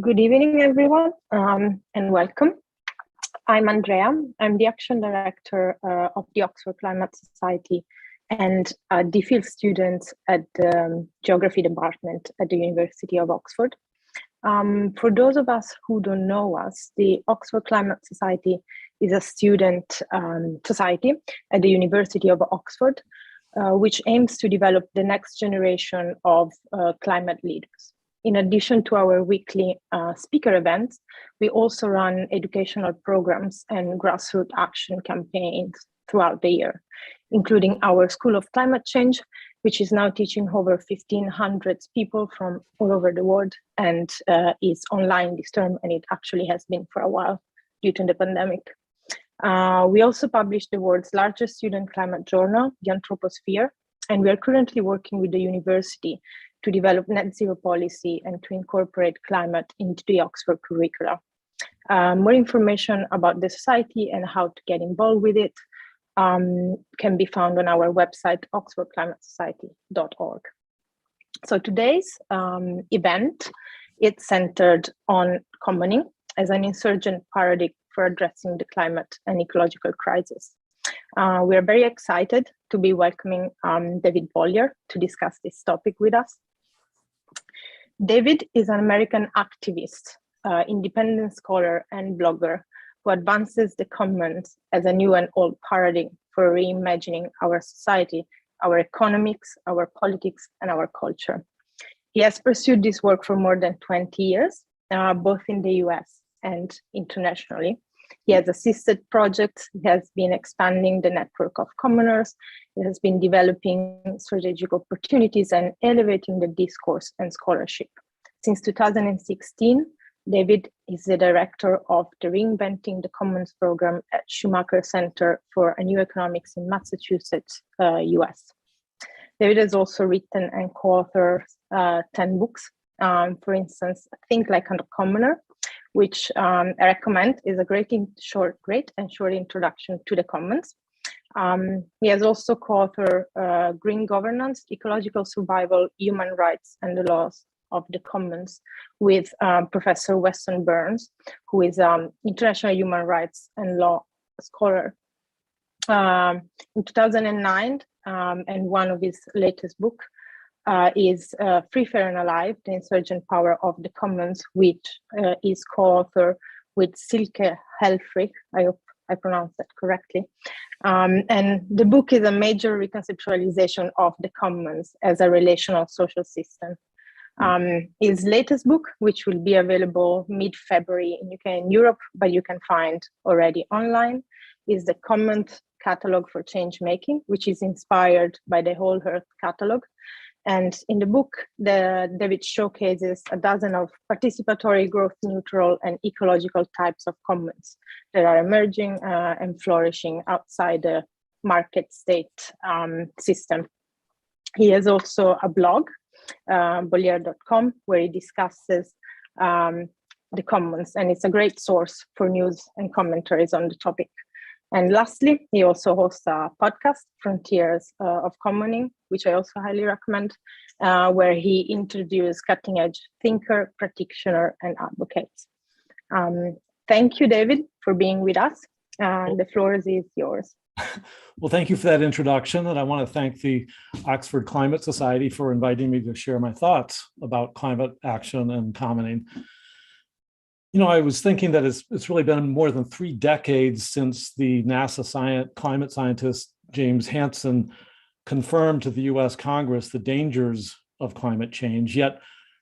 Good evening, everyone, and welcome. I'm Andrea. I'm the Action Director of the Oxford Climate Society and the field student at the Geography Department at the University of Oxford. For those of us who don't know us, the Oxford Climate Society is a student society at the University of Oxford, which aims to develop the next generation of climate leaders. In addition to our weekly speaker events, we also run educational programs and grassroots action campaigns throughout the year, including our School of Climate Change, which is now teaching over 1,500 people from all over the world and is online this term, and it actually has been for a while due to the pandemic. We also publish the world's largest student climate journal, The Anthroposphere, and we are currently working with the university to develop net zero policy and to incorporate climate into the Oxford curricula. More information about the society and how to get involved with it can be found on our website, oxfordclimatesociety.org. So today's event, it's centered on commoning as an insurgent paradigm for addressing the climate and ecological crisis. We are very excited to be welcoming David Bollier to discuss this topic with us. David is an American activist, independent scholar and blogger who advances the commons as a new and old paradigm for reimagining our society, our economics, our politics, and our culture. He has pursued this work for more than 20 years, both in the US and internationally. He has assisted projects, he has been expanding the network of commoners, he has been developing strategic opportunities and elevating the discourse and scholarship. Since 2016, David is the director of the Reinventing the Commons program at Schumacher Center for a New Economics in Massachusetts, US. David has also written and co-authored 10 books. For instance, Think Like a Commoner, which I recommend is a great and short introduction to the commons. He has also co-authored Green Governance, Ecological Survival, Human Rights, and the Laws of the Commons with Professor Weston Burns, who is an international human rights and law scholar. In 2009, and one of his latest books is Free, Fair and Alive, The Insurgent Power of the Commons, which is co-author with Silke Helfrich. I hope I pronounced that correctly. And the book is a major reconceptualization of the commons as a relational social system. His latest book, which will be available mid-February in UK and Europe, but you can find already online, is the Commons Catalog for Change Making, which is inspired by the Whole Earth Catalog. And in the book, David showcases a dozen of participatory, growth neutral, and ecological types of commons that are emerging and flourishing outside the market state system. He has also a blog, Bollier.com, where he discusses the commons, and it's a great source for news and commentaries on the topic. And lastly, he also hosts a podcast, Frontiers of Commoning, which I also highly recommend, where he interviews cutting-edge thinker, practitioner, and advocates. Thank you, David, for being with us. The floor is yours. Well, thank you for that introduction. And I want to thank the Oxford Climate Society for inviting me to share my thoughts about climate action and commoning. You know, I was thinking that it's really been more than 3 decades since the NASA climate scientist James Hansen confirmed to the US Congress the dangers of climate change. Yet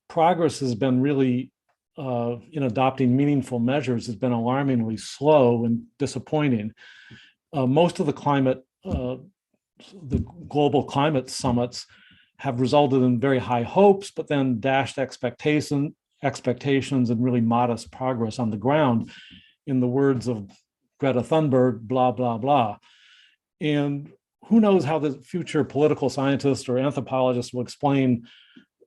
progress has been really, in adopting meaningful measures, has been alarmingly slow and disappointing. Most of the global climate summits have resulted in very high hopes, but then dashed expectations and really modest progress on the ground, in the words of Greta Thunberg, blah, blah, blah. And who knows how the future political scientist or anthropologist will explain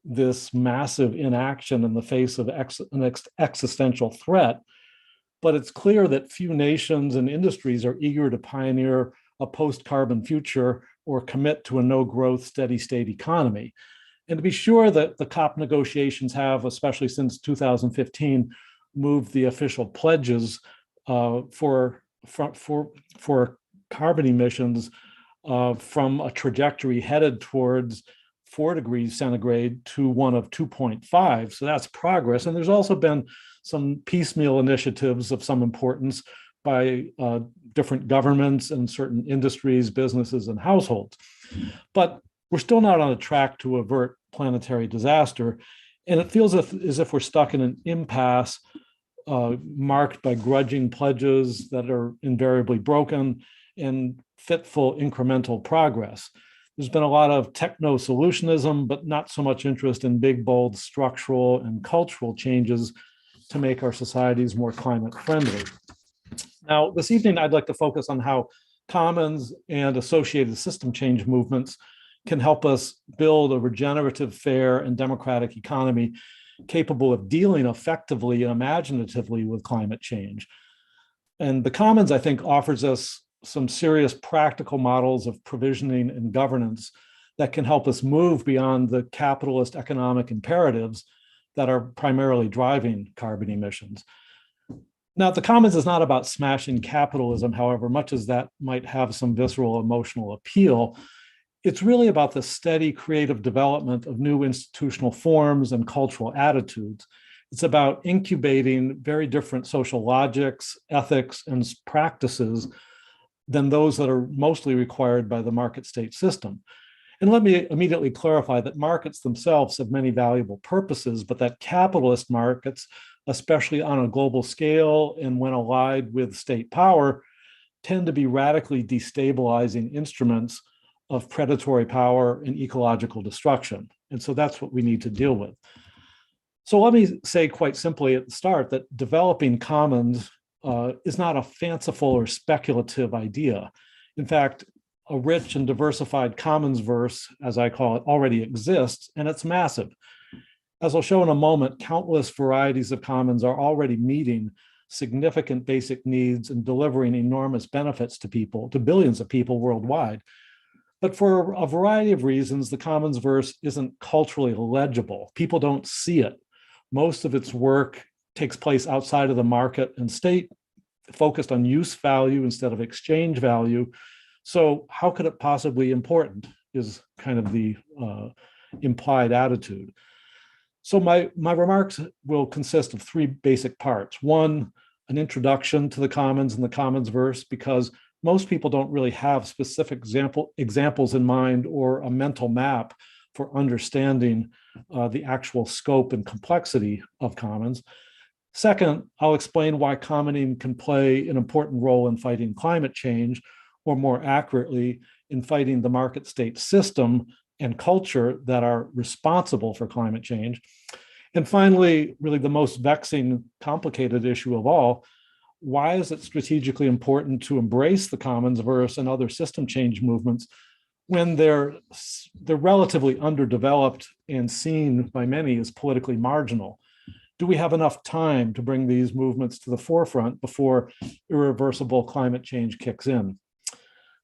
this massive inaction in the face of an existential threat. But it's clear that few nations and industries are eager to pioneer a post-carbon future or commit to a no-growth, steady-state economy. And to be sure that the COP negotiations have, especially since 2015, moved the official pledges for carbon emissions from a trajectory headed towards 4 degrees centigrade to one of 2.5. So that's progress. And there's also been some piecemeal initiatives of some importance by different governments and certain industries, businesses, and households. But we're still not on a track to avert planetary disaster. And it feels as if we're stuck in an impasse marked by grudging pledges that are invariably broken and fitful incremental progress. There's been a lot of techno-solutionism, but not so much interest in big, bold structural and cultural changes to make our societies more climate friendly. Now, this evening, I'd like to focus on how commons and associated system change movements can help us build a regenerative, fair, and democratic economy capable of dealing effectively and imaginatively with climate change. And the commons, I think, offers us some serious practical models of provisioning and governance that can help us move beyond the capitalist economic imperatives that are primarily driving carbon emissions. Now, the commons is not about smashing capitalism, however, much as that might have some visceral emotional appeal. It's really about the steady creative development of new institutional forms and cultural attitudes. It's about incubating very different social logics, ethics, and practices than those that are mostly required by the market state system. And let me immediately clarify that markets themselves have many valuable purposes, but that capitalist markets, especially on a global scale and when allied with state power, tend to be radically destabilizing instruments of predatory power and ecological destruction. And so that's what we need to deal with. So let me say quite simply at the start that developing commons is not a fanciful or speculative idea. In fact, a rich and diversified commonsverse, as I call it, already exists, and it's massive. As I'll show in a moment, countless varieties of commons are already meeting significant basic needs and delivering enormous benefits to people, to billions of people worldwide. But for a variety of reasons, the commonsverse isn't culturally legible. People don't see it. Most of its work takes place outside of the market and state, focused on use value instead of exchange value. So how could it possibly be important is kind of the implied attitude. So my remarks will consist of 3 basic parts. 1, an introduction to the commons and the commonsverse, because most people don't really have specific examples in mind or a mental map for understanding the actual scope and complexity of commons. Second, I'll explain why commoning can play an important role in fighting climate change, or more accurately, in fighting the market state system and culture that are responsible for climate change. And finally, really the most vexing, complicated issue of all, why is it strategically important to embrace the commonsverse and other system change movements when they're relatively underdeveloped and seen by many as politically marginal? do we have enough time to bring these movements to the forefront before irreversible climate change kicks in?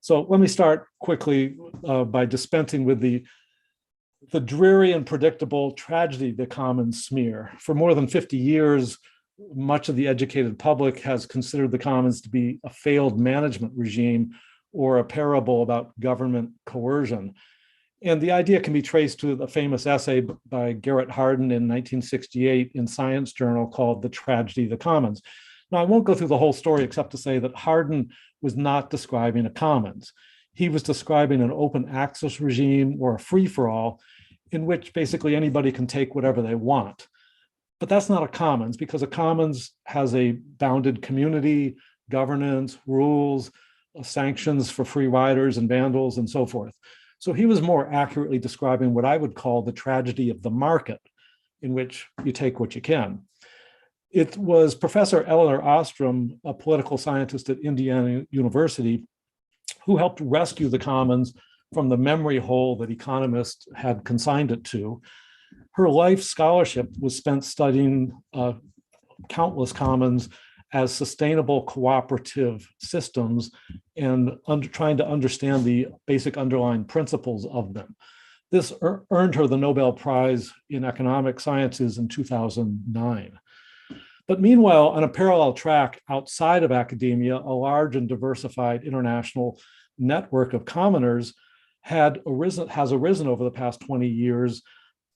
So let me start quickly by dispensing with the dreary and predictable tragedy the commons smear. For more than 50 years, much of the educated public has considered the commons to be a failed management regime or a parable about government coercion. And the idea can be traced to the famous essay by Garrett Hardin in 1968 in Science Journal called The Tragedy of the Commons. Now, I won't go through the whole story except to say that Hardin was not describing a commons. He was describing an open access regime or a free-for-all in which basically anybody can take whatever they want. But that's not a commons, because a commons has a bounded community, governance, rules, sanctions for free riders and vandals and so forth. So he was more accurately describing what I would call the tragedy of the market, in which you take what you can. It was Professor Eleanor Ostrom, a political scientist at Indiana University, who helped rescue the commons from the memory hole that economists had consigned it to. Her life scholarship was spent studying countless commons as sustainable cooperative systems and trying to understand the basic underlying principles of them. This earned her the Nobel Prize in Economic Sciences in 2009. But meanwhile, on a parallel track outside of academia, a large and diversified international network of commoners has arisen over the past 20 years,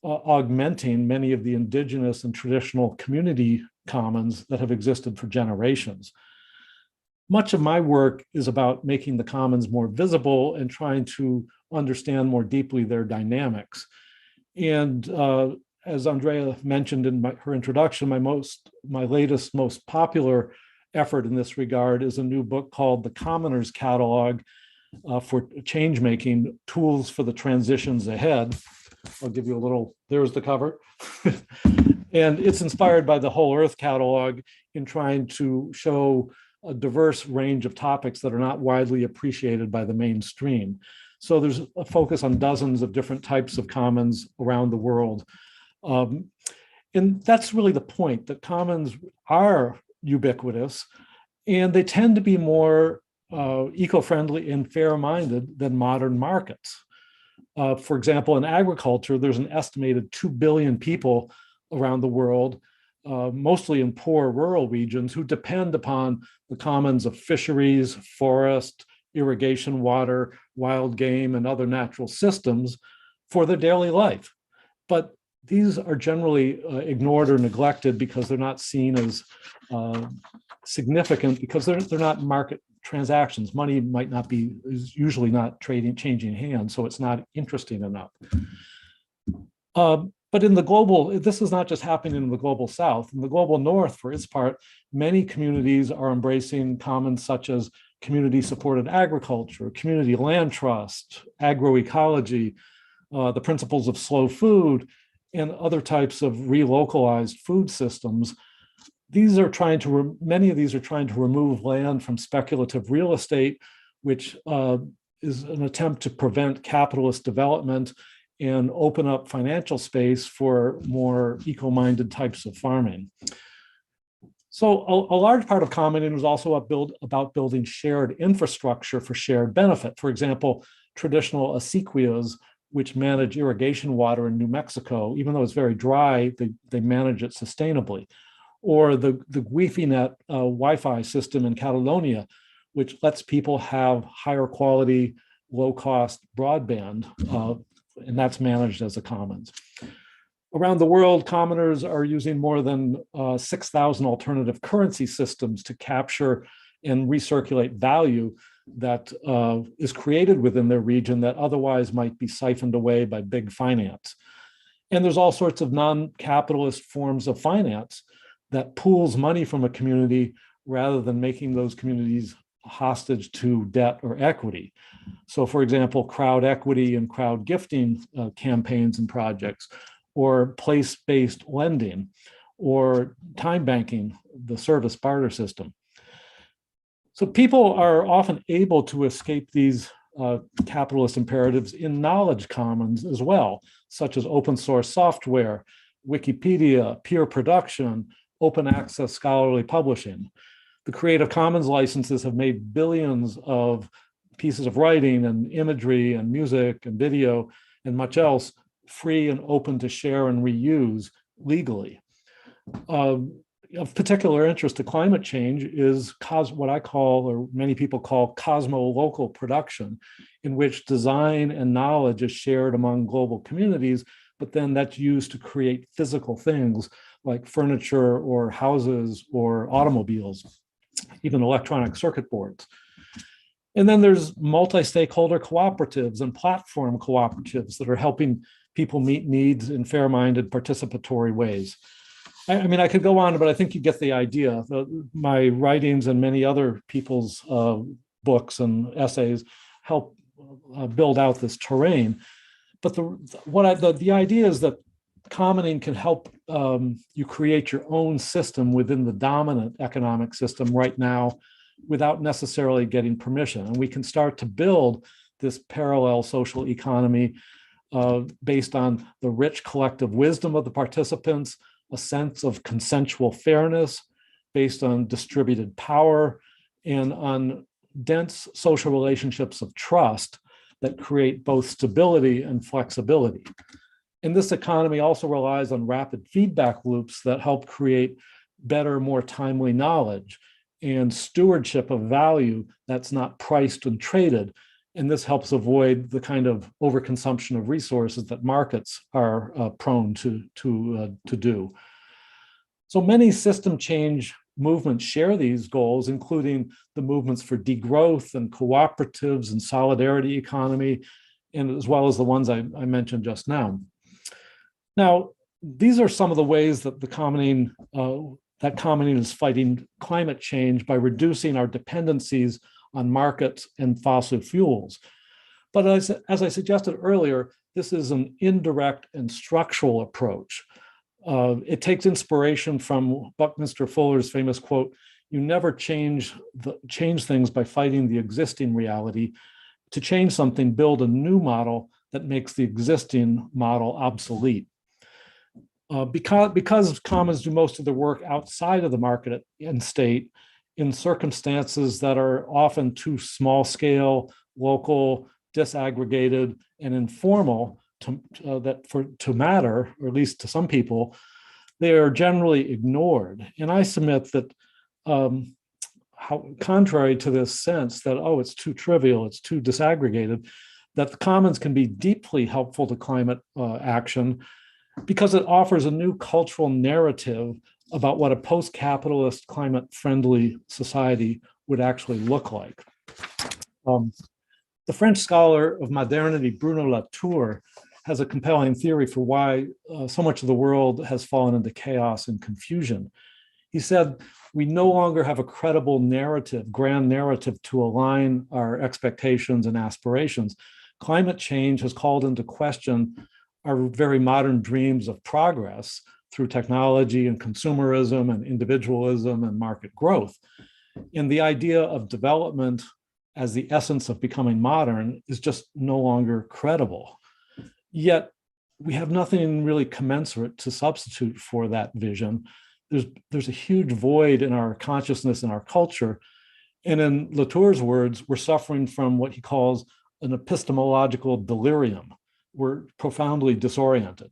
augmenting many of the indigenous and traditional community commons that have existed for generations. Much of my work is about making the commons more visible and trying to understand more deeply their dynamics. And as Andrea mentioned in her introduction, my latest, most popular effort in this regard is a new book called The Commoners Catalog for Change-Making, Tools for the Transitions Ahead. I'll give you a little, there's the cover. And it's inspired by the Whole Earth catalog in trying to show a diverse range of topics that are not widely appreciated by the mainstream. So there's a focus on dozens of different types of commons around the world. And that's really the point, that commons are ubiquitous and they tend to be more eco-friendly and fair-minded than modern markets. For example, in agriculture, there's an estimated 2 billion people around the world, mostly in poor rural regions, who depend upon the commons of fisheries, forest, irrigation water, wild game, and other natural systems for their daily life. But these are generally ignored or neglected because they're not seen as significant, because they're not market transactions. Money might not be, is usually not changing hands, so it's not interesting enough. But in the global, this is not just happening in the global South. In the global North, for its part, many communities are embracing commons such as community-supported agriculture, community land trust, agroecology, the principles of slow food, and other types of relocalized food systems. These are trying to, many of these are trying to remove land from speculative real estate, which is an attempt to prevent capitalist development and open up financial space for more eco-minded types of farming. So a large part of commoning was also about building shared infrastructure for shared benefit. For example, traditional acequias, which manage irrigation water in New Mexico, even though it's very dry, they manage it sustainably. Or the Wi-Fi Wi-Fi system in Catalonia, which lets people have higher quality, low-cost broadband, and that's managed as a commons. Around the world, commoners are using more than 6,000 alternative currency systems to capture and recirculate value that is created within their region that otherwise might be siphoned away by big finance. And there's all sorts of non-capitalist forms of finance that pools money from a community rather than making those communities hostage to debt or equity. So for example, crowd equity and crowd gifting campaigns and projects, or place-based lending, or time banking, the service barter system. So people are often able to escape these capitalist imperatives in knowledge commons as well, such as open source software, Wikipedia, peer production, open access scholarly publishing. The Creative Commons licenses have made billions of pieces of writing and imagery and music and video and much else free and open to share and reuse legally. Of particular interest to climate change is what I call, or many people call, cosmo-local production, in which design and knowledge is shared among global communities, but then that's used to create physical things like furniture or houses or automobiles, even electronic circuit boards. And then there's multi-stakeholder cooperatives and platform cooperatives that are helping people meet needs in fair-minded participatory ways. I mean, I could go on, but I think you get the idea. My writings and many other people's books and essays help build out this terrain. But the idea is that commoning can help you create your own system within the dominant economic system right now without necessarily getting permission. And we can start to build this parallel social economy based on the rich collective wisdom of the participants, a sense of consensual fairness based on distributed power, and on dense social relationships of trust that create both stability and flexibility. And this economy also relies on rapid feedback loops that help create better, more timely knowledge and stewardship of value that's not priced and traded. And this helps avoid the kind of overconsumption of resources that markets are prone to do. So many system change movements share these goals, including the movements for degrowth and cooperatives and solidarity economy, and as well as the ones I mentioned just now. Now, these are some of the ways that commoning is fighting climate change by reducing our dependencies on markets and fossil fuels. But as I suggested earlier, this is an indirect and structural approach. It takes inspiration from Buckminster Fuller's famous quote, "You never change things by fighting the existing reality. To change something, build a new model that makes the existing model obsolete." Because commons do most of the work outside of the market and state in circumstances that are often too small scale, local, disaggregated, and informal to matter, or at least to some people, they are generally ignored. And I submit that contrary to this sense that, oh, it's too trivial, it's too disaggregated, that the commons can be deeply helpful to climate action because it offers a new cultural narrative about what a post-capitalist, climate-friendly society would actually look like. The French scholar of modernity, Bruno Latour, has a compelling theory for why so much of the world has fallen into chaos and confusion. He said, we no longer have a credible narrative, grand narrative to align our expectations and aspirations. Climate change has called into question our very modern dreams of progress through technology and consumerism and individualism and market growth. And the idea of development as the essence of becoming modern is just no longer credible. Yet we have nothing really commensurate to substitute for that vision. There's a huge void in our consciousness and our culture. And in Latour's words, we're suffering from what he calls an epistemological delirium. We're profoundly disoriented.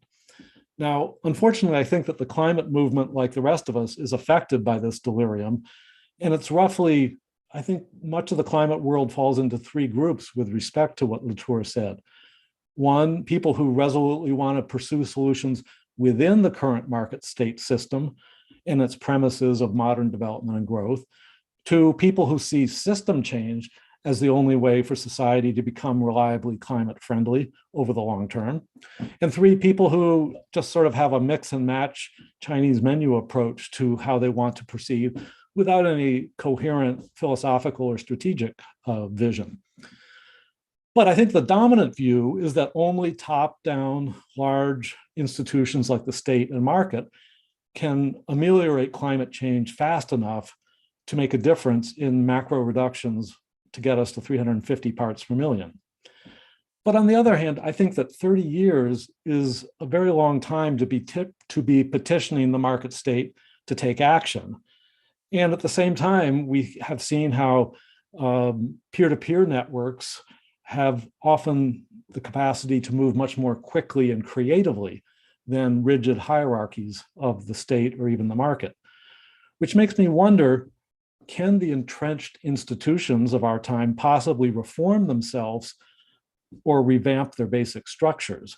Now, unfortunately, I think that the climate movement, like the rest of us, is affected by this delirium. And it's roughly, I think much of the climate world falls into three groups with respect to what Latour said. One, people who resolutely want to pursue solutions within the current market state system and its premises of modern development and growth. Two, people who see system change as the only way for society to become reliably climate friendly over the long term. And three, people who just sort of have a mix and match Chinese menu approach to how they want to proceed without any coherent philosophical or strategic vision. But I think the dominant view is that only top-down large institutions like the state and market can ameliorate climate change fast enough to make a difference in macro reductions to get us to 350 parts per million. But on the other hand, I think that 30 years is a very long time to be petitioning the market state to take action. And at the same time, we have seen how peer-to-peer networks have often the capacity to move much more quickly and creatively than rigid hierarchies of the state or even the market, which makes me wonder, can the entrenched institutions of our time possibly reform themselves or revamp their basic structures?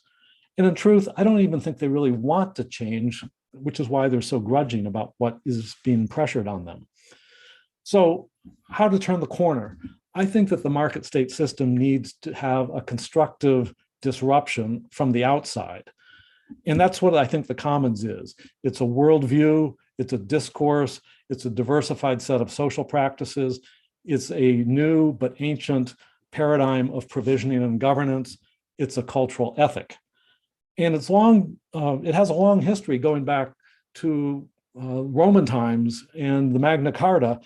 And in truth, I don't even think they really want to change, which is why they're so grudging about what is being pressured on them. So how to turn the corner? I think that the market state system needs to have a constructive disruption from the outside. And that's what I think the commons is. It's a worldview, it's a discourse, it's a diversified set of social practices, it's a new but ancient paradigm of provisioning and governance, it's a cultural ethic. And it has a long history going back to Roman times and the Magna Carta,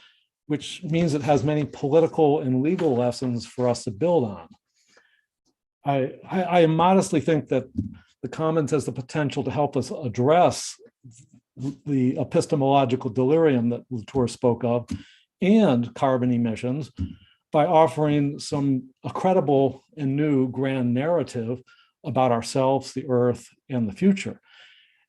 which means it has many political and legal lessons for us to build on. I modestly think that the commons has the potential to help us address the epistemological delirium that Latour spoke of and carbon emissions by offering a credible and new grand narrative about ourselves, the earth, and the future.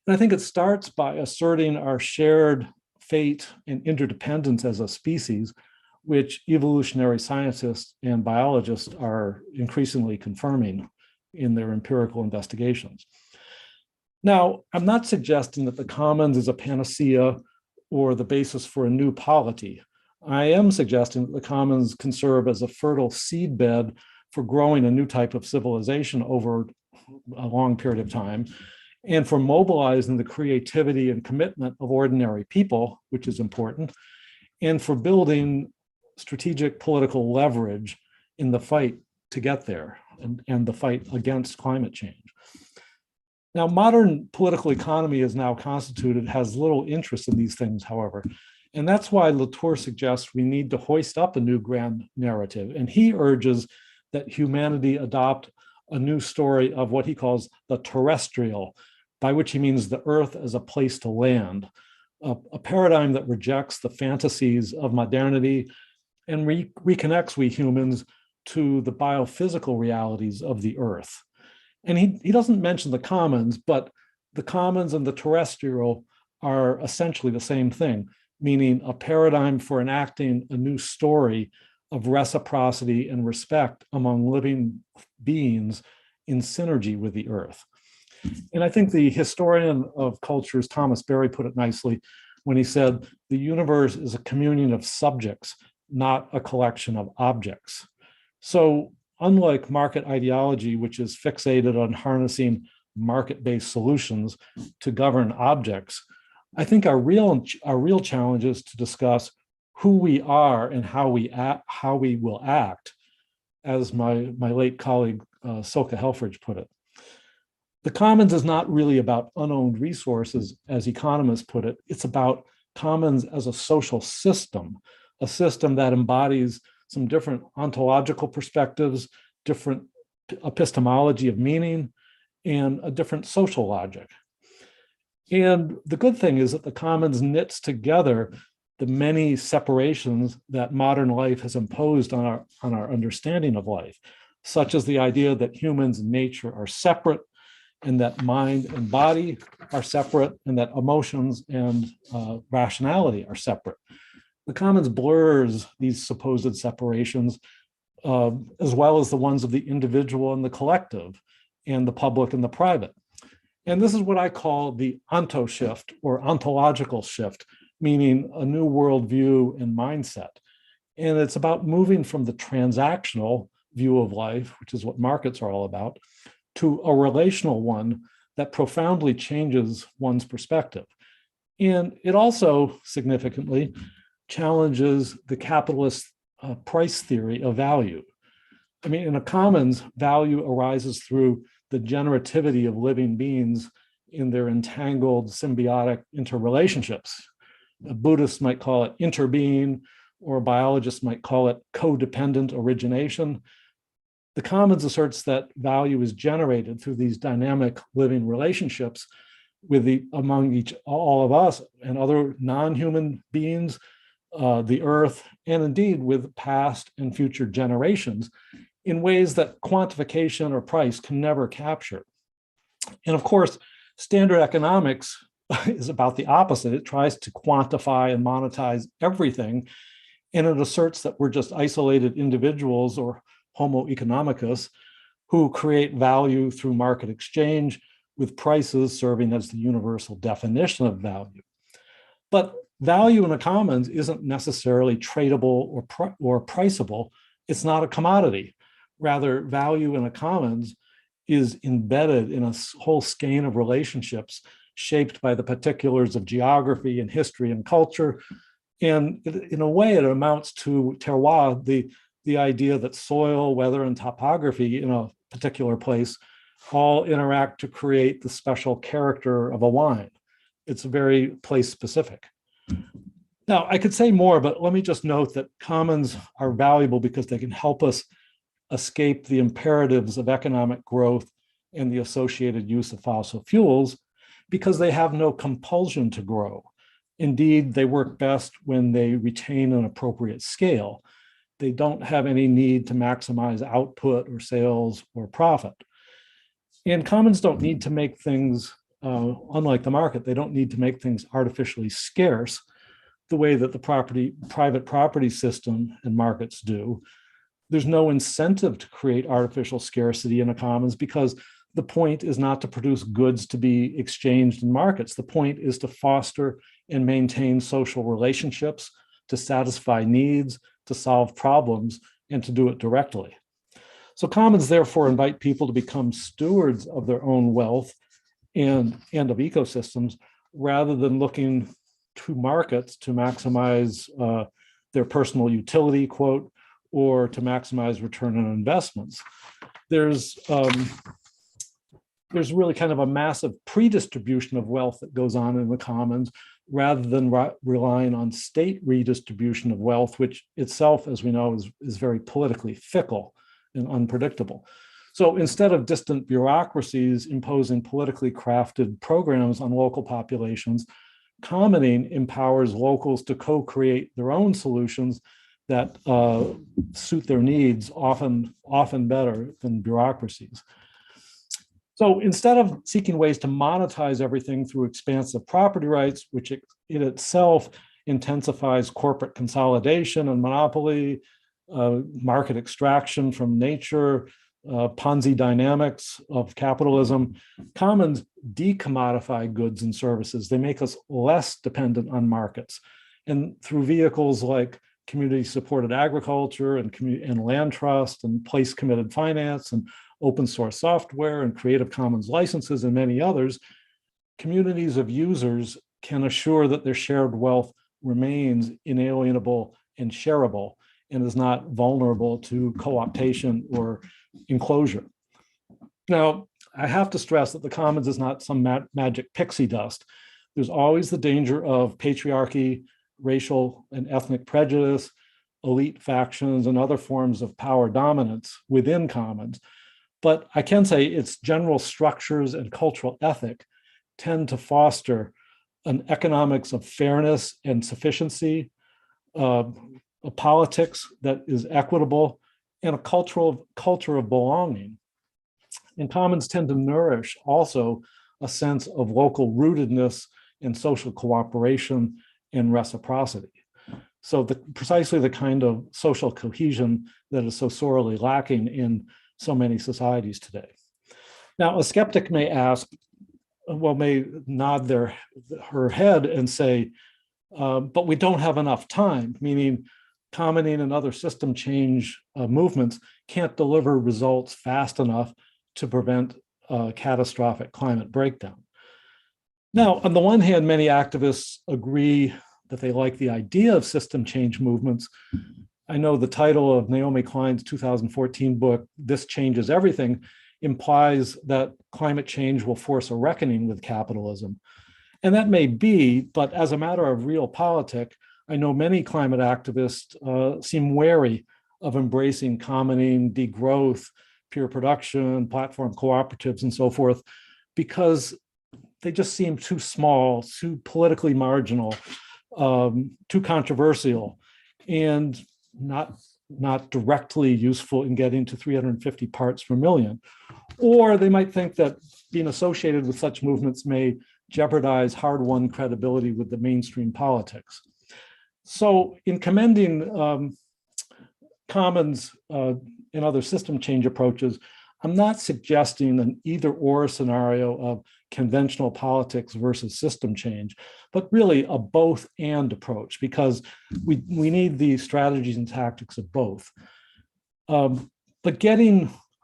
And I think it starts by asserting our shared fate and interdependence as a species, which evolutionary scientists and biologists are increasingly confirming in their empirical investigations. Now, I'm not suggesting that the commons is a panacea or the basis for a new polity. I am suggesting that the commons can serve as a fertile seedbed for growing a new type of civilization over a long period of time, and for mobilizing the creativity and commitment of ordinary people, which is important, and for building strategic political leverage in the fight to get there and the fight against climate change. Now, modern political economy is now constituted, has little interest in these things, however, and that's why Latour suggests we need to hoist up a new grand narrative. And he urges that humanity adopt a new story of what he calls the terrestrial, by which he means the earth as a place to land, a paradigm that rejects the fantasies of modernity and reconnects we humans to the biophysical realities of the earth. And he doesn't mention the commons, but the commons and the terrestrial are essentially the same thing, meaning a paradigm for enacting a new story of reciprocity and respect among living beings in synergy with the earth. And I think the historian of cultures, Thomas Berry, put it nicely when he said, the universe is a communion of subjects, not a collection of objects. So unlike market ideology, which is fixated on harnessing market-based solutions to govern objects, I think our real challenge is to discuss who we are and how we will act, as my late colleague Silke Helfrich put it. The commons is not really about unowned resources, as economists put it. It's about commons as a social system, a system that embodies some different ontological perspectives, different epistemology of meaning, and a different social logic. And the good thing is that the commons knits together the many separations that modern life has imposed on our understanding of life, such as the idea that humans and nature are separate, and that mind and body are separate, and that emotions and rationality are separate. The commons blurs these supposed separations, as well as the ones of the individual and the collective, and the public and the private. And this is what I call the onto shift, or ontological shift, meaning a new worldview and mindset. And it's about moving from the transactional view of life, which is what markets are all about, to a relational one that profoundly changes one's perspective. And it also significantly challenges the capitalist price theory of value. I mean, in a commons, value arises through the generativity of living beings in their entangled symbiotic interrelationships. A Buddhist might call it interbeing, or a biologist might call it codependent origination. The commons asserts that value is generated through these dynamic living relationships among all of us and other non-human beings, the earth, and indeed with past and future generations in ways that quantification or price can never capture. And of course, standard economics is about the opposite. It tries to quantify and monetize everything, and it asserts that we're just isolated individuals or homo economicus who create value through market exchange, with prices serving as the universal definition of value. But value in a commons isn't necessarily tradable or priceable. It's not a commodity. Rather, value in a commons is embedded in a whole skein of relationships shaped by the particulars of geography and history and culture. And in a way, it amounts to terroir, the idea that soil, weather, and topography in a particular place all interact to create the special character of a wine. It's very place specific. Now, I could say more, but let me just note that commons are valuable because they can help us escape the imperatives of economic growth and the associated use of fossil fuels, because they have no compulsion to grow. Indeed, they work best when they retain an appropriate scale. They don't have any need to maximize output or sales or profit. And commons don't need to make things, unlike the market, they don't need to make things artificially scarce the way that the private property system and markets do. There's no incentive to create artificial scarcity in a commons because the point is not to produce goods to be exchanged in markets. The point is to foster and maintain social relationships, to satisfy needs, to solve problems, and to do it directly. So commons therefore invite people to become stewards of their own wealth and of ecosystems rather than looking to markets to maximize their personal utility, quote, or to maximize return on investments. There's really kind of a massive predistribution of wealth that goes on in the commons rather than relying on state redistribution of wealth, which itself, as we know, is very politically fickle and unpredictable. So instead of distant bureaucracies imposing politically crafted programs on local populations, commoning empowers locals to co-create their own solutions that suit their needs often better than bureaucracies. So instead of seeking ways to monetize everything through expansive property rights, which in itself intensifies corporate consolidation and monopoly, market extraction from nature, Ponzi dynamics of capitalism, commons decommodify goods and services. They make us less dependent on markets. And through vehicles like community-supported agriculture and land trust and place-committed finance and open source software and Creative Commons licenses and many others, communities of users can assure that their shared wealth remains inalienable and shareable and is not vulnerable to co-optation or enclosure. Now, I have to stress that the commons is not some magic pixie dust. There's always the danger of patriarchy, racial and ethnic prejudice, elite factions, and other forms of power dominance within commons. But I can say its general structures and cultural ethic tend to foster an economics of fairness and sufficiency, a politics that is equitable, and a culture of belonging. And commons tend to nourish also a sense of local rootedness and social cooperation and reciprocity. So precisely the kind of social cohesion that is so sorely lacking in so many societies today. Now, a skeptic may ask, may nod her head and say, but we don't have enough time, meaning commoning and other system change movements can't deliver results fast enough to prevent catastrophic climate breakdown. Now, on the one hand, many activists agree that they like the idea of system change movements. I know the title of Naomi Klein's 2014 book, This Changes Everything, implies that climate change will force a reckoning with capitalism. And that may be, but as a matter of real politic, I know many climate activists seem wary of embracing commoning, degrowth, peer production, platform cooperatives, and so forth, because they just seem too small, too politically marginal, too controversial, and not directly useful in getting to 350 parts per million. Or they might think that being associated with such movements may jeopardize hard-won credibility with the mainstream politics. So in commending commons and other system change approaches, I'm not suggesting an either-or scenario of conventional politics versus system change, but really a both-and approach, because we need the strategies and tactics of both. But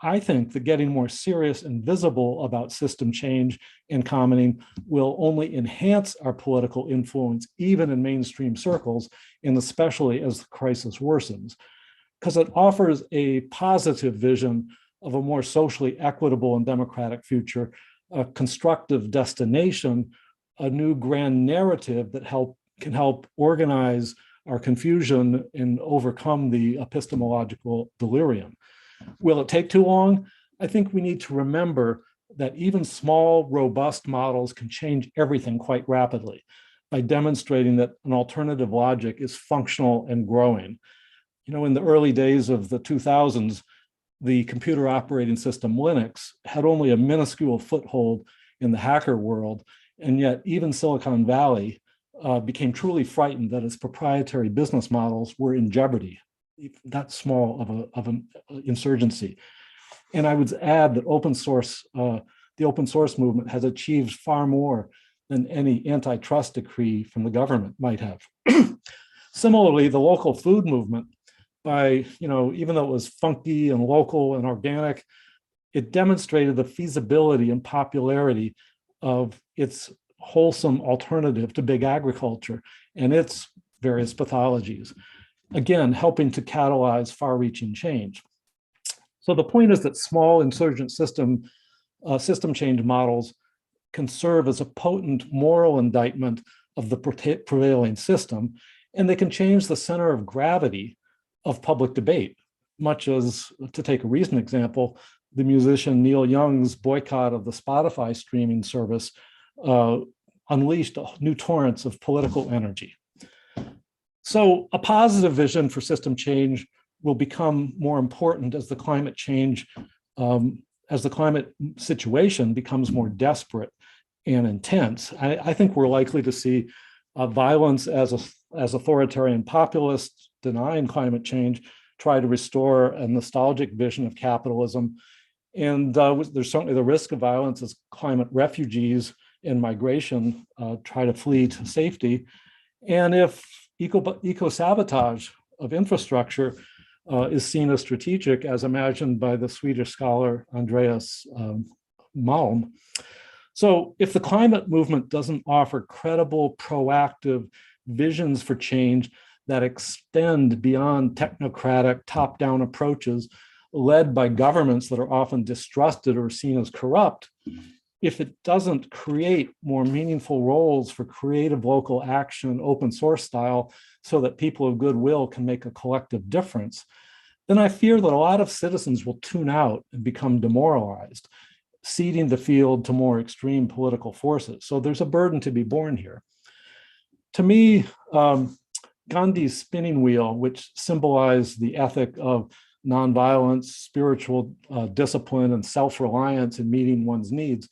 I think that getting more serious and visible about system change and commoning will only enhance our political influence, even in mainstream circles, and especially as the crisis worsens, because it offers a positive vision of a more socially equitable and democratic future, a constructive destination, a new grand narrative that can help organize our confusion and overcome the epistemological delirium. Will it take too long? I think we need to remember that even small, robust models can change everything quite rapidly by demonstrating that an alternative logic is functional and growing. You know, in the early days of the 2000s, the computer operating system Linux had only a minuscule foothold in the hacker world, and yet even Silicon Valley became truly frightened that its proprietary business models were in jeopardy. That small of an insurgency. And I would add that the open source movement has achieved far more than any antitrust decree from the government might have. Similarly, the local food movement, even though it was funky and local and organic, it demonstrated the feasibility and popularity of its wholesome alternative to big agriculture and its various pathologies, again, helping to catalyze far-reaching change. So the point is that small insurgent system change models can serve as a potent moral indictment of the prevailing system, and they can change the center of gravity of public debate, much as, to take a recent example, the musician Neil Young's boycott of the Spotify streaming service unleashed new torrents of political energy. So a positive vision for system change will become more important as the climate situation becomes more desperate and intense. I think we're likely to see violence as authoritarian populists denying climate change try to restore a nostalgic vision of capitalism. And there's certainly the risk of violence as climate refugees and migration try to flee to safety. And if eco-sabotage of infrastructure is seen as strategic, as imagined by the Swedish scholar Andreas Malm. So if the climate movement doesn't offer credible, proactive visions for change that extend beyond technocratic top-down approaches led by governments that are often distrusted or seen as corrupt, if it doesn't create more meaningful roles for creative local action, open source style, so that people of goodwill can make a collective difference, then I fear that a lot of citizens will tune out and become demoralized, ceding the field to more extreme political forces. So there's a burden to be borne here. To me, Gandhi's spinning wheel, which symbolized the ethic of nonviolence, spiritual discipline, and self-reliance in meeting one's needs,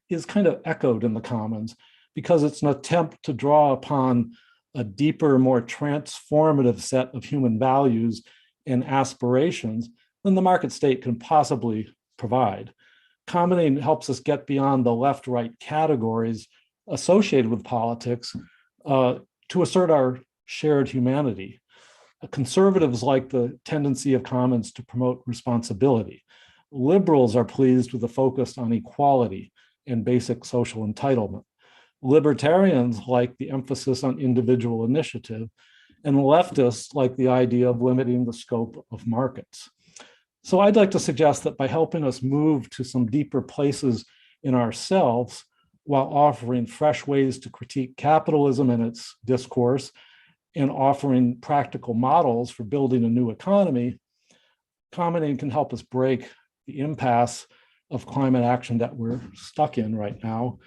is kind of echoed in the Commons, because it's an attempt to draw upon a deeper, more transformative set of human values and aspirations than the market state can possibly provide. Commoning helps us get beyond the left-right categories associated with politics to assert our shared humanity. Conservatives like the tendency of commons to promote responsibility. Liberals are pleased with the focus on equality and basic social entitlement. Libertarians like the emphasis on individual initiative, and leftists like the idea of limiting the scope of markets. So I'd like to suggest that by helping us move to some deeper places in ourselves, while offering fresh ways to critique capitalism and its discourse, and offering practical models for building a new economy, commenting can help us break the impasse of climate action that we're stuck in right now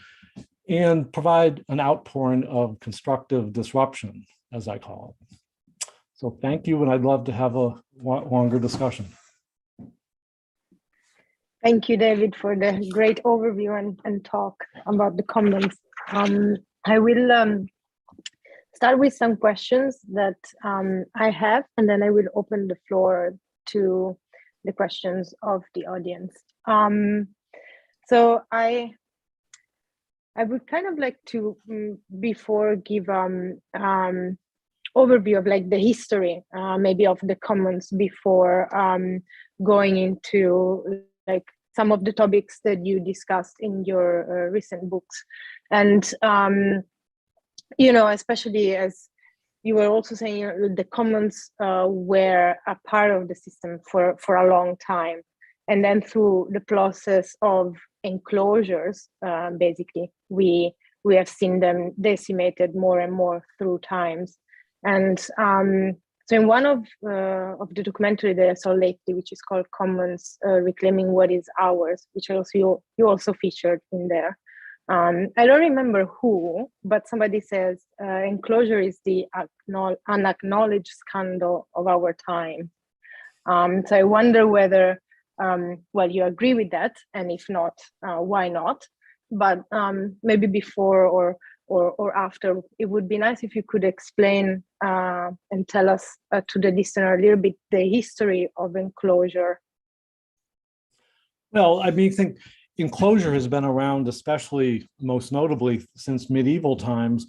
and provide an outpouring of constructive disruption, as I call it. So thank you, and I'd love to have a longer discussion. Thank you, David, for the great overview and talk about the commons. I will start with some questions that I have, and then I will open the floor to the questions of the audience. So I would kind of like to, before give overview of like the history, maybe of the commons before going into like some of the topics that you discussed in your recent books. And, you know, especially as you were also saying, the commons were a part of the system for a long time. And then through the process of enclosures, basically, we have seen them decimated more and more through times. And so in one of the documentary that I saw lately, which is called Commons, Reclaiming What Is Ours, which also you also featured in there. I don't remember who, but somebody says enclosure is the unacknowledged scandal of our time. So I wonder whether, well, you agree with that, and if not, why not? But maybe before or after, it would be nice if you could explain and tell us to the listener a little bit the history of enclosure. Well, I mean, I think enclosure has been around, especially most notably since medieval times,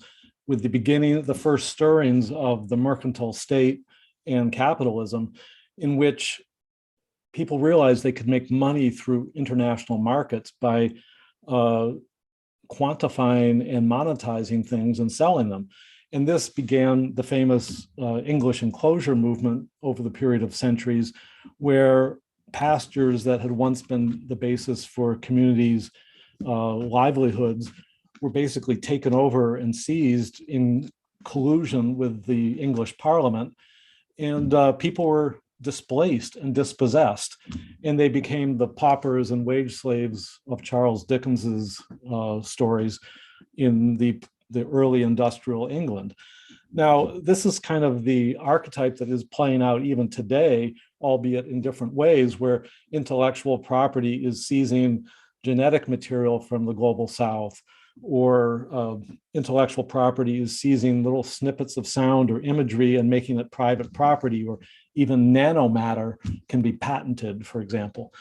with the beginning of the first stirrings of the mercantile state and capitalism, in which people realized they could make money through international markets by quantifying and monetizing things and selling them. And this began the famous English enclosure movement over the period of centuries, where pastures that had once been the basis for communities' livelihoods were basically taken over and seized in collusion with the English Parliament. And people were displaced and dispossessed, and they became the paupers and wage slaves of Charles Dickens's stories in the early industrial England. Now, this is kind of the archetype that is playing out even today, albeit in different ways, where intellectual property is seizing genetic material from the global South, or intellectual property is seizing little snippets of sound or imagery and making it private property, or even nanomatter can be patented, for example.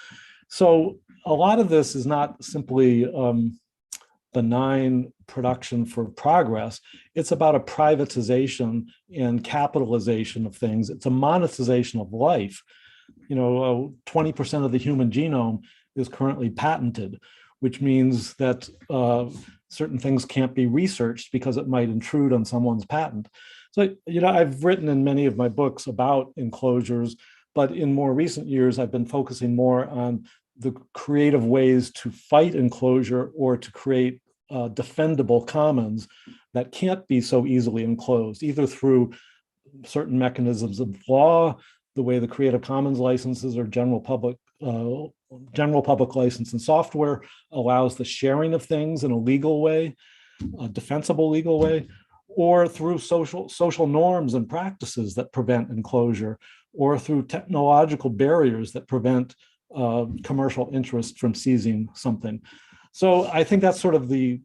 So a lot of this is not simply benign production for progress. It's about a privatization and capitalization of things. It's a monetization of life. You know, 20% of the human genome is currently patented, which means that certain things can't be researched because it might intrude on someone's patent. So, you know, I've written in many of my books about enclosures, but in more recent years, I've been focusing more on the creative ways to fight enclosure or to create defendable commons that can't be so easily enclosed, either through certain mechanisms of law, the way the Creative Commons licenses or general public license in software allows the sharing of things in a legal way, a defensible legal way, or through social norms and practices that prevent enclosure, or through technological barriers that prevent commercial interest from seizing something. So I think that's sort of a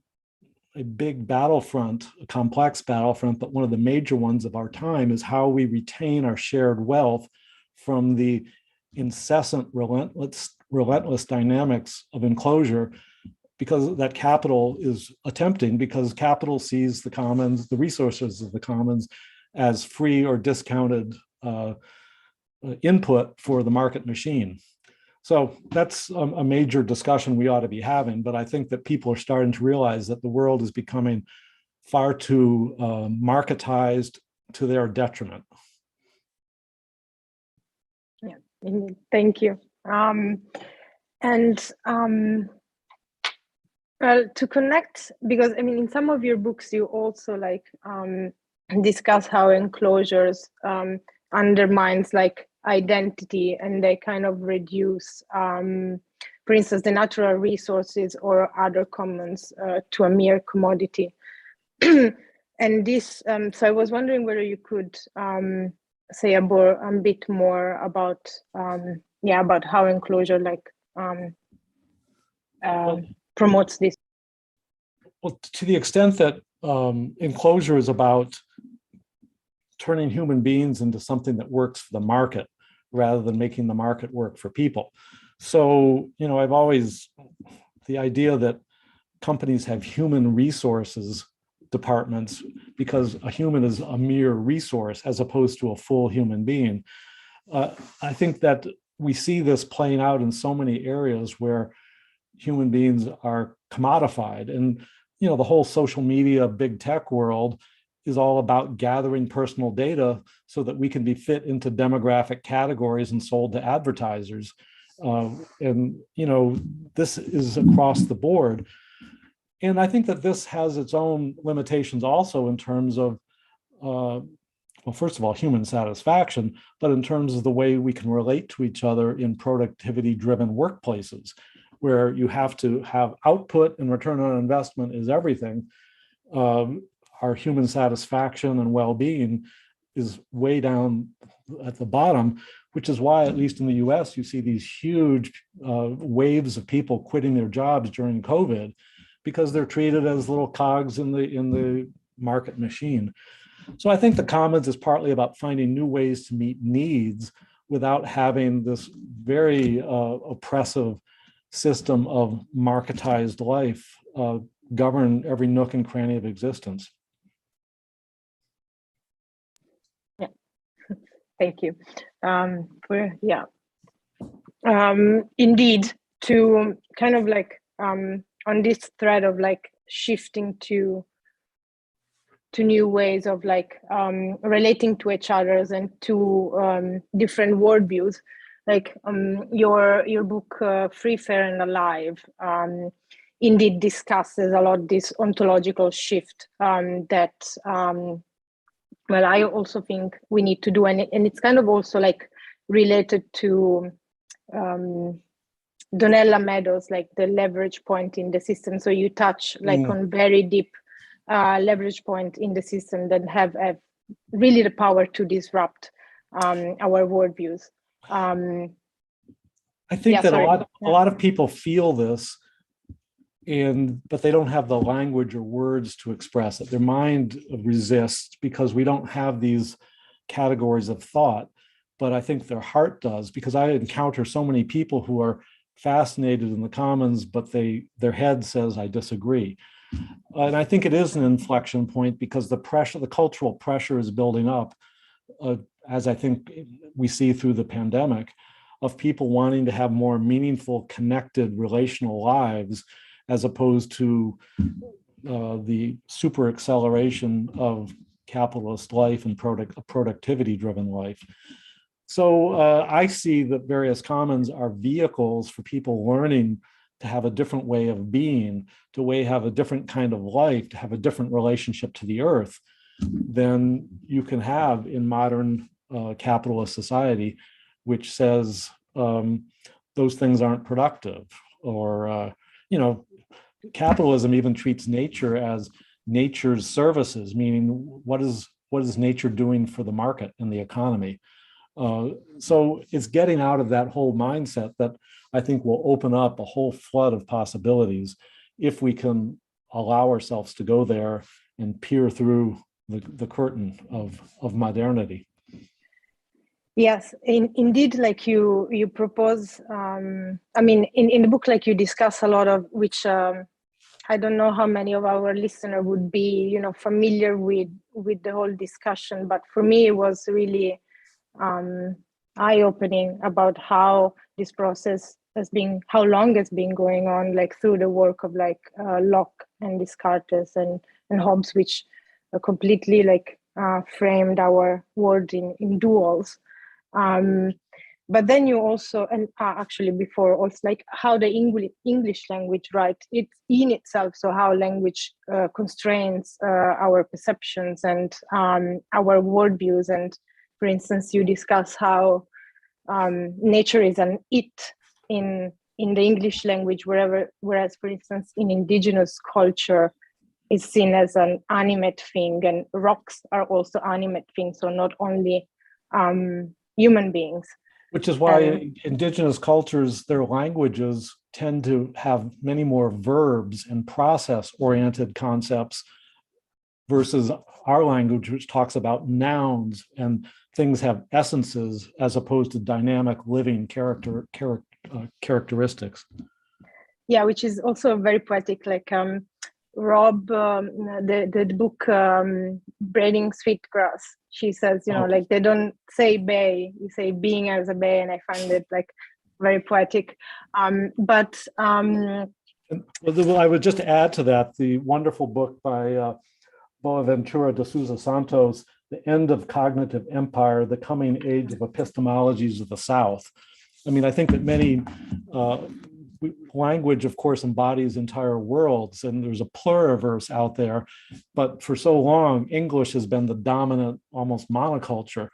big battlefront, a complex battlefront, but one of the major ones of our time is how we retain our shared wealth from the incessant, relentless dynamics of enclosure, because that capital is attempting, because capital sees the commons, the resources of the commons, as free or discounted input for the market machine. So that's a major discussion we ought to be having, but I think that people are starting to realize that the world is becoming far too marketized to their detriment. Yeah, thank you. Well, to connect, because I mean, in some of your books, you also like discuss how enclosures undermines like identity, and they kind of reduce, for instance, the natural resources or other commons to a mere commodity. And this, so I was wondering whether you could say a bit more about, about how Enclosure promotes this. Well, to the extent that Enclosure is about turning human beings into something that works for the market rather than making the market work for people. So, I've always, the idea that companies have human resources departments because a human is a mere resource as opposed to a full human being. I think that we see this playing out in so many areas where human beings are commodified. And, the whole social media, big tech world is all about gathering personal data so that we can be fit into demographic categories and sold to advertisers. And, this is across the board. And I think that this has its own limitations also in terms of, well, first of all, human satisfaction, but in terms of the way we can relate to each other in productivity-driven workplaces, where you have to have output and return on investment is everything. Our human satisfaction and well-being is way down at the bottom, which is why, at least in the US, you see these huge waves of people quitting their jobs during COVID, because they're treated as little cogs in the market machine. So I think the Commons is partly about finding new ways to meet needs without having this very oppressive system of marketized life govern every nook and cranny of existence. Yeah, thank you. Indeed, to kind of on this thread of shifting to new ways of relating to each other and to different worldviews, your book Free, Fair and Alive indeed discusses a lot this ontological shift that I also think we need to do, and it's kind of also related to Donella Meadows, the leverage point in the system. So you touch on very deep leverage point in the system that have really the power to disrupt our worldviews. I think that a lot of people feel this, but they don't have the language or words to express it. Their mind resists because we don't have these categories of thought. But I think their heart does, because I encounter so many people who are fascinated in the Commons, but their head says, I disagree. And I think it is an inflection point because the cultural pressure is building up, as I think we see through the pandemic, of people wanting to have more meaningful, connected, relational lives, as opposed to the super acceleration of capitalist life and productivity-driven life. So I see that various commons are vehicles for people learning to have a different way of being, to have a different kind of life, to have a different relationship to the earth than you can have in modern capitalist society, which says those things aren't productive. Or, capitalism even treats nature as nature's services, meaning what is nature doing for the market and the economy? So it's getting out of that whole mindset that I think will open up a whole flood of possibilities if we can allow ourselves to go there and peer through the curtain of modernity. Yes, indeed, you propose, in the book, you discuss a lot of which I don't know how many of our listeners would be, familiar with the whole discussion, but for me, it was really eye-opening about how this process how long it's been going on, through the work of Locke and Descartes and Hobbes, which completely framed our world in duals. But then you also, and actually before, also how the English language, right? It's in itself, so how language constrains our perceptions and our worldviews. And for instance, you discuss how nature is an it in the English language, whereas, for instance, in indigenous culture, is seen as an animate thing, and rocks are also animate things, so not only human beings. Which is why indigenous cultures, their languages tend to have many more verbs and process-oriented concepts versus our language, which talks about nouns and things have essences as opposed to dynamic living characteristics. Yeah, which is also very poetic, like Rob, the book Braiding Sweetgrass, she says, like they don't say bay, you say being as a bay, and I find it like very poetic. Well, I would just add to that the wonderful book by Boaventura de Sousa Santos, The End of Cognitive Empire, The Coming Age of Epistemologies of the South. I mean, I think that many language, of course, embodies entire worlds, and there's a pluriverse out there. But for so long, English has been the dominant, almost monoculture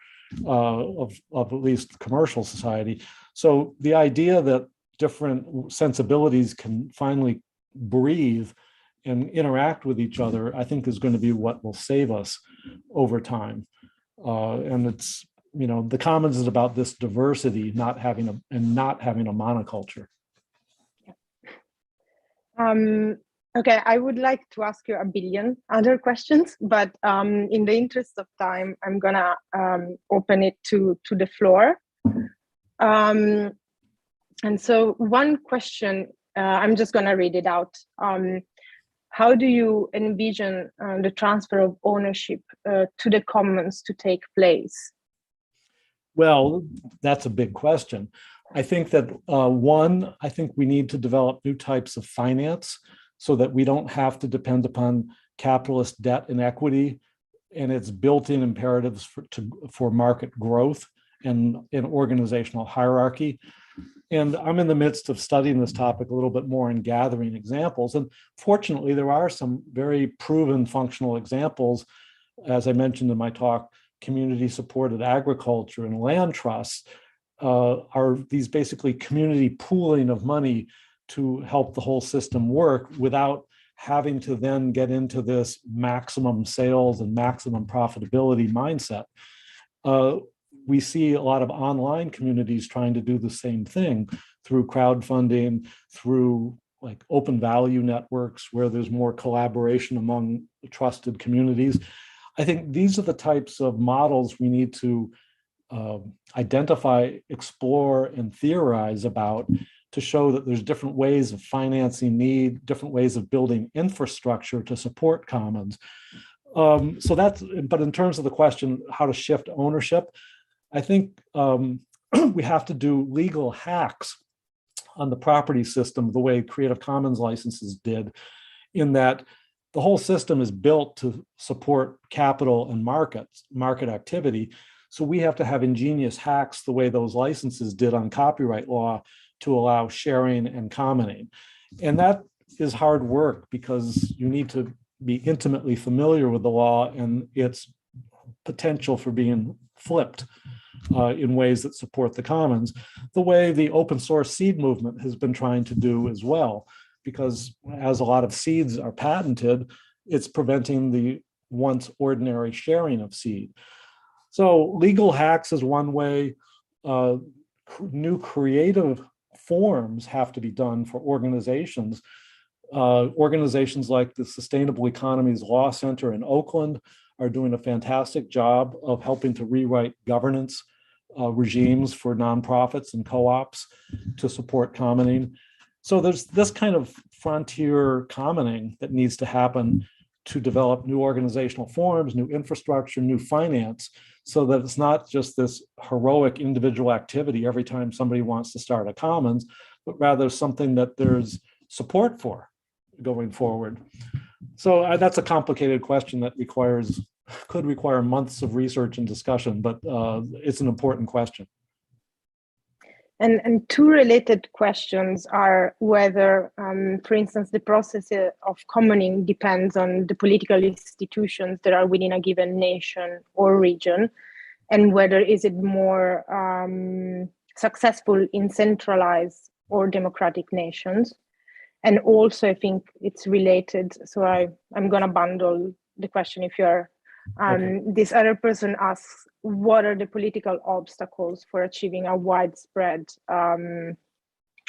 of at least commercial society. So the idea that different sensibilities can finally breathe and interact with each other, I think is going to be what will save us over time. And it's, the commons is about this diversity, not having a monoculture. Okay, I would like to ask you a billion other questions, but in the interest of time, I'm gonna open it to the floor. And so one question, I'm just gonna read it out. How do you envision the transfer of ownership to the commons to take place? Well, that's a big question. I think that I think we need to develop new types of finance so that we don't have to depend upon capitalist debt and equity and its built-in imperatives for market growth and organizational hierarchy. And I'm in the midst of studying this topic a little bit more and gathering examples. And fortunately, there are some very proven functional examples. As I mentioned in my talk, community-supported agriculture and land trusts are these basically community pooling of money to help the whole system work without having to then get into this maximum sales and maximum profitability mindset. We see a lot of online communities trying to do the same thing through crowdfunding, through like open value networks where there's more collaboration among trusted communities. I think these are the types of models we need to identify, explore, and theorize about to show that there's different ways of financing need, different ways of building infrastructure to support commons. But in terms of the question, how to shift ownership, I think we have to do legal hacks on the property system the way Creative Commons licenses did, in that the whole system is built to support capital and market activity. So we have to have ingenious hacks the way those licenses did on copyright law to allow sharing and commenting. And that is hard work because you need to be intimately familiar with the law and its potential for being flipped in ways that support the commons, the way the open source seed movement has been trying to do as well. Because as a lot of seeds are patented, it's preventing the once ordinary sharing of seed. So legal hacks is one way. New creative forms have to be done for organizations. Organizations like the Sustainable Economies Law Center in Oakland are doing a fantastic job of helping to rewrite governance regimes for nonprofits and co-ops to support commoning. So there's this kind of frontier commoning that needs to happen to develop new organizational forms, new infrastructure, new finance, so that it's not just this heroic individual activity every time somebody wants to start a commons, but rather something that there's support for going forward. So that's a complicated question that could require months of research and discussion, but it's an important question. And two related questions are whether, for instance, the process of commoning depends on the political institutions that are within a given nation or region, and whether is it more successful in centralized or democratic nations. And also, I think it's related. So I'm going to bundle the question if you're. Okay. This other person asks, what are the political obstacles for achieving a widespread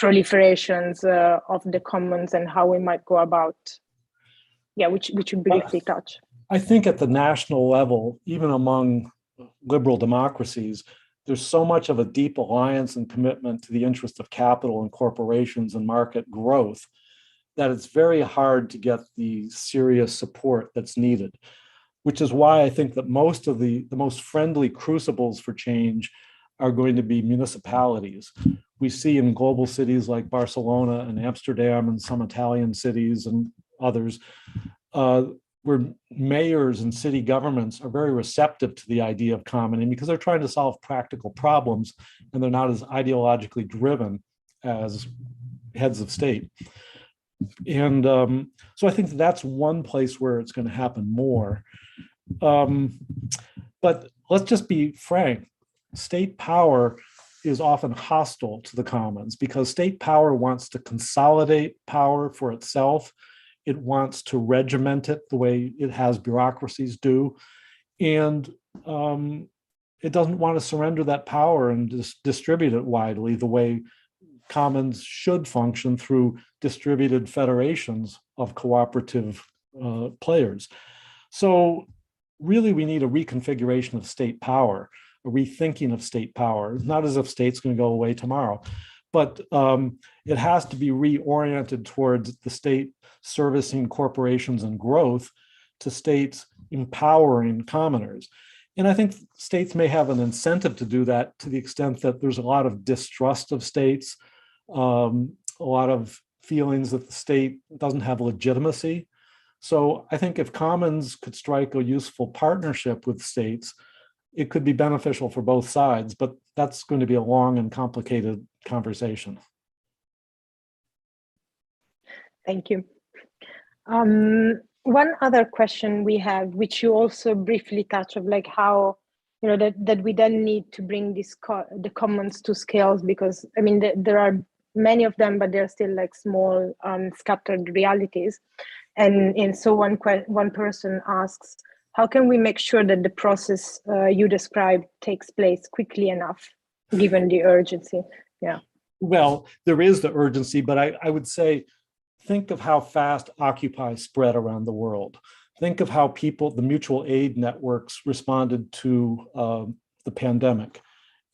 proliferations of the commons, and how we might go about, which we briefly touch. I think at the national level, even among liberal democracies, there's so much of a deep alliance and commitment to the interest of capital and corporations and market growth that it's very hard to get the serious support that's needed, which is why I think that most of the most friendly crucibles for change are going to be municipalities. We see in global cities like Barcelona and Amsterdam and some Italian cities and others, where mayors and city governments are very receptive to the idea of commoning because they're trying to solve practical problems and they're not as ideologically driven as heads of state. And so I think that's one place where it's going to happen more. But let's just be frank, state power is often hostile to the commons because state power wants to consolidate power for itself. It wants to regiment it the way it has bureaucracies do. And it doesn't want to surrender that power and distribute it widely the way commons should function through distributed federations of cooperative players. So really, we need a reconfiguration of state power, a rethinking of state power. It's not as if state's going to go away tomorrow, but it has to be reoriented towards the state servicing corporations and growth to states empowering commoners. And I think states may have an incentive to do that to the extent that there's a lot of distrust of states, a lot of feelings that the state doesn't have legitimacy. So I think if commons could strike a useful partnership with states, it could be beneficial for both sides, but that's going to be a long and complicated conversation. Thank you. One other question we have, which you also briefly touch of, like how, that we then need to bring the commons to scales, because I mean, there are many of them, but they're still like small, scattered realities. And so one person asks, how can we make sure that the process you described takes place quickly enough, given the urgency? Yeah. Well, there is the urgency, but I would say, think of how fast Occupy spread around the world. Think of how the mutual aid networks responded to the pandemic.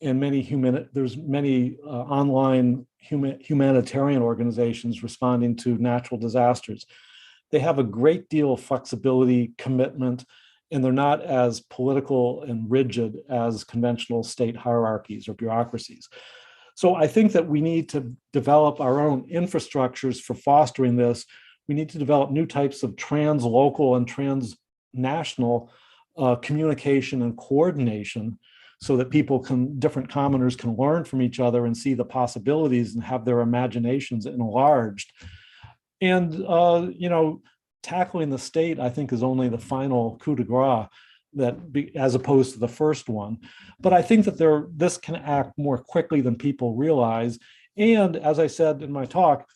And there's many online humanitarian organizations responding to natural disasters. They have a great deal of flexibility, commitment, and they're not as political and rigid as conventional state hierarchies or bureaucracies. So I think that we need to develop our own infrastructures for fostering this. We need to develop new types of translocal and transnational communication and coordination so that different commoners can learn from each other and see the possibilities and have their imaginations enlarged. And, tackling the state, I think, is only the final coup de grace as opposed to the first one. But I think that this can act more quickly than people realize. And as I said in my talk,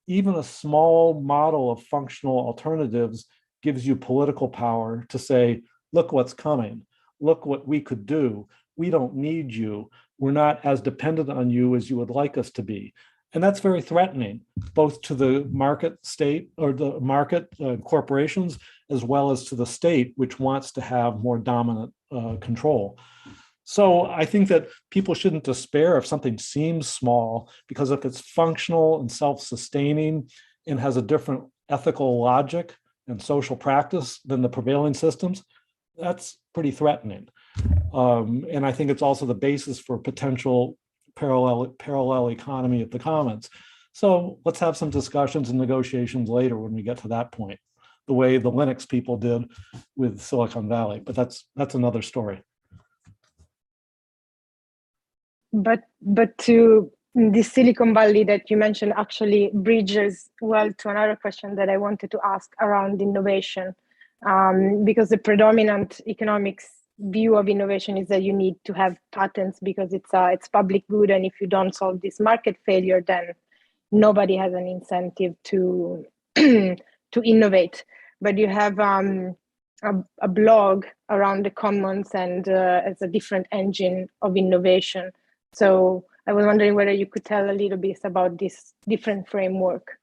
even a small model of functional alternatives gives you political power to say, look what's coming. Look what we could do. We don't need you. We're not as dependent on you as you would like us to be. And that's very threatening, both to the market state or the market corporations, as well as to the state, which wants to have more dominant control. So I think that people shouldn't despair if something seems small, because if it's functional and self-sustaining and has a different ethical logic and social practice than the prevailing systems, that's pretty threatening. And I think it's also the basis for potential parallel economy of the commons. So let's have some discussions and negotiations later when we get to that point, the way the Linux people did with Silicon Valley, but that's another story. But to the Silicon Valley that you mentioned actually bridges well to another question that I wanted to ask around innovation, because the predominant economics view of innovation is that you need to have patents because it's public good, and if you don't solve this market failure, then nobody has an incentive to to innovate. But you have a blog around the commons and as a different engine of innovation. So I was wondering whether you could tell a little bit about this different framework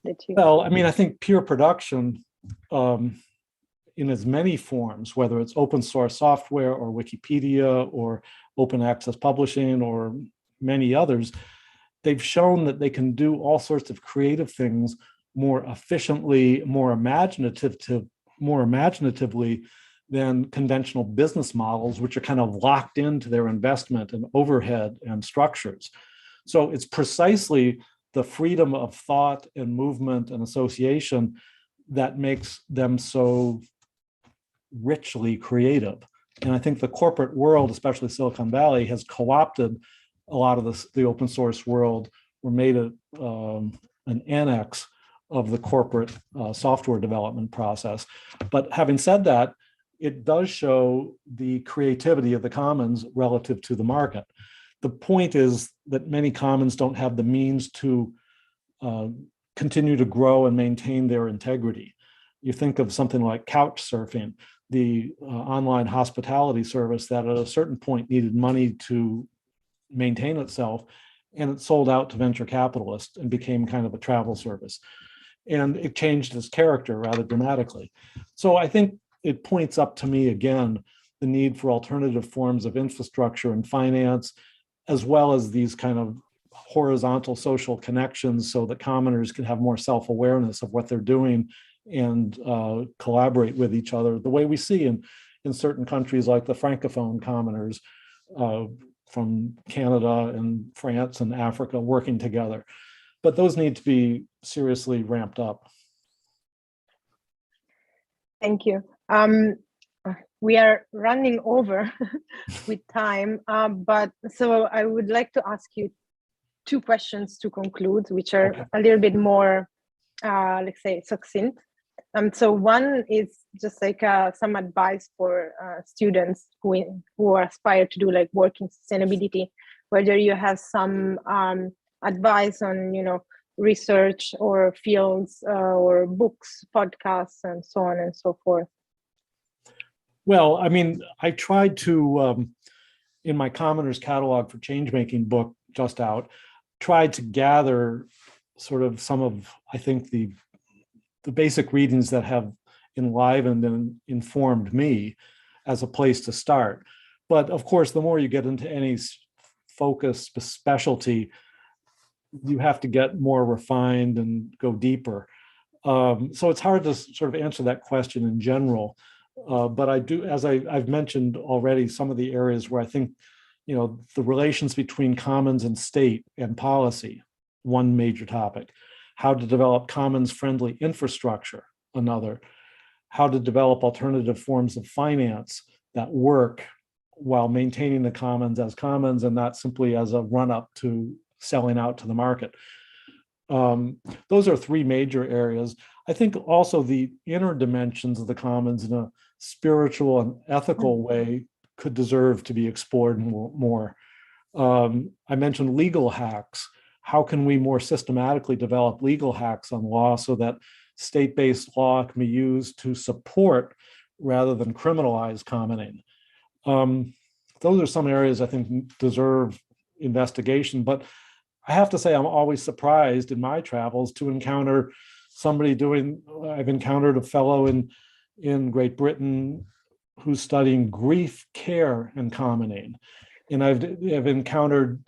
that you. Well, I mean, I think peer production in as many forms, whether it's open source software or Wikipedia or open access publishing or many others, they've shown that they can do all sorts of creative things more efficiently, more imaginatively than conventional business models, which are kind of locked into their investment and overhead and structures. So it's precisely the freedom of thought and movement and association that makes them so richly creative. And I think the corporate world, especially Silicon Valley, has co-opted a lot of the open source world, or made it an annex of the corporate software development process. But having said that, it does show the creativity of the commons relative to the market. The point is that many commons don't have the means to continue to grow and maintain their integrity. You think of something like couch surfing, the online hospitality service that at a certain point needed money to maintain itself, and it sold out to venture capitalists and became kind of a travel service. And it changed its character rather dramatically. So I think it points up to me again the need for alternative forms of infrastructure and finance, as well as these kind of horizontal social connections so that commoners can have more self-awareness of what they're doing and collaborate with each other the way we see in certain countries like the Francophone commoners from Canada and France and Africa working together. But those need to be seriously ramped up. Thank you. We are running over with time, but so I would like to ask you two questions to conclude, which are a little bit more, let's say, succinct. So one is just like some advice for students who aspire to do like work in sustainability, whether you have some advice on, research or fields or books, podcasts, and so on and so forth. Well, I mean, I tried to, in my Commoners Catalog for Changemaking book just out, tried to gather sort of some of, I think, the basic readings that have enlivened and informed me as a place to start. But of course, the more you get into any focus specialty, you have to get more refined and go deeper. So it's hard to sort of answer that question in general. But I do, as I've mentioned already, some of the areas where I think, the relations between commons and state and policy, one major topic. How to develop commons-friendly infrastructure, another. How to develop alternative forms of finance that work while maintaining the commons as commons and not simply as a run-up to selling out to the market. Those are three major areas. I think also the inner dimensions of the commons in a spiritual and ethical way could deserve to be explored more. I mentioned legal hacks. How can we more systematically develop legal hacks on law so that state-based law can be used to support rather than criminalize commoning? Those are some areas I think deserve investigation, but I have to say I'm always surprised in my travels to encounter somebody I've encountered a fellow in Great Britain who's studying grief care and commoning. And I've encountered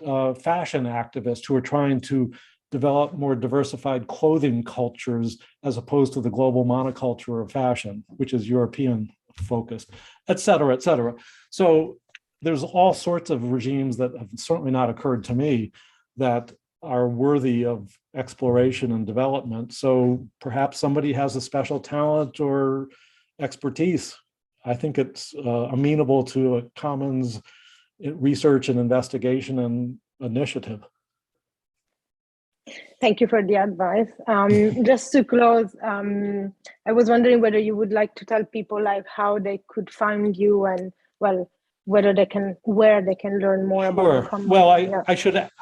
fashion activists who are trying to develop more diversified clothing cultures as opposed to the global monoculture of fashion, which is European focused, et cetera, et cetera. So there's all sorts of regimes that have certainly not occurred to me that are worthy of exploration and development. So perhaps somebody has a special talent or expertise. I think it's amenable to a commons research and investigation and initiative. Thank you for the advice. Just to close, I was wondering whether you would like to tell people like how they could find you and where they can learn more about the Sure. commons. Well, Yeah. I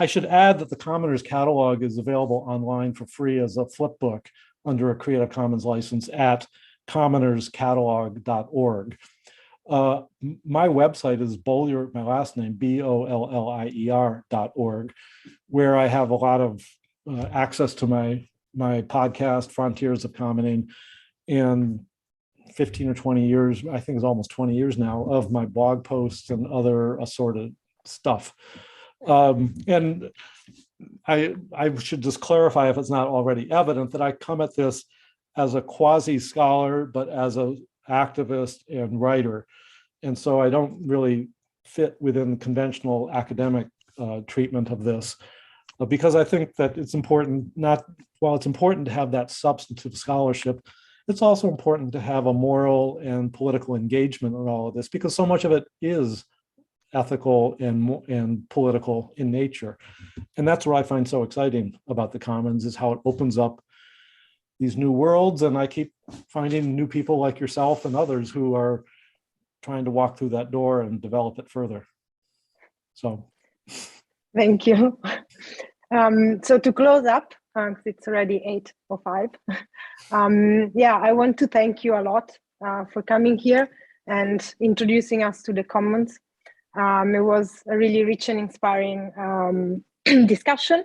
should add that the Commoners catalog is available online for free as a flip book under a Creative Commons license at commonerscatalog.org. My website is Bollier, my last name, BOLLIER.org, where I have a lot of access to my podcast, Frontiers of Commoning, and 15 or 20 years, I think it's almost 20 years now, of my blog posts and other assorted stuff. And I should just clarify, if it's not already evident, that I come at this as a quasi-scholar, but as an activist and writer. And so I don't really fit within conventional academic treatment of this, because I think that it's important, while it's important to have that substantive scholarship, it's also important to have a moral and political engagement in all of this, because so much of it is ethical and political in nature. And that's what I find so exciting about the Commons, is how it opens up these new worlds. And I keep finding new people like yourself and others who are trying to walk through that door and develop it further. So. Thank you. So to close up, it's already 8:05. I want to thank you a lot for coming here and introducing us to the Commons. It was a really rich and inspiring discussion.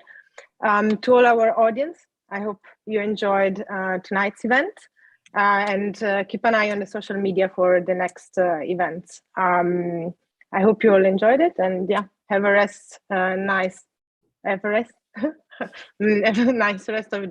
To all our audience, I hope you enjoyed tonight's event, and keep an eye on the social media for the next events. I hope you all enjoyed it, and have a nice rest of